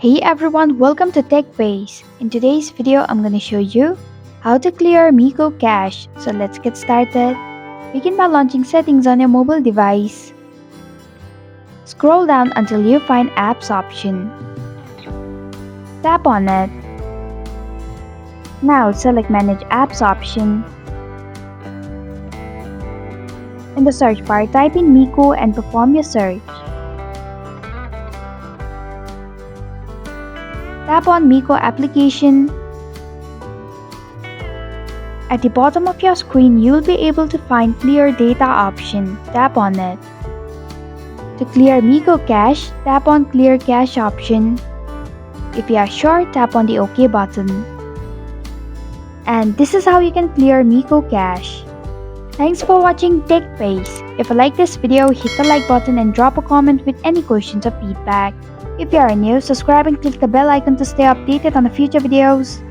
Hey everyone, welcome to TechBase. In today's video, I'm going to show you how to clear Mico cache. So let's get started. Begin by launching settings on your mobile device. Scroll down until you find apps option. Tap on it. Now select manage apps option. In the search bar, type in Mico and perform your search. Tap on Mico application. At the bottom of your screen, you will be able to find clear data option. Tap on it. To clear Mico cache, tap on clear cache option. If you are sure, tap on the OK button. And this is how you can clear Mico cache. Thanks for watching TechBase. If you like this video, hit the like button and drop a comment with any questions or feedback. If you are new, subscribe and click the bell icon to stay updated on the future videos.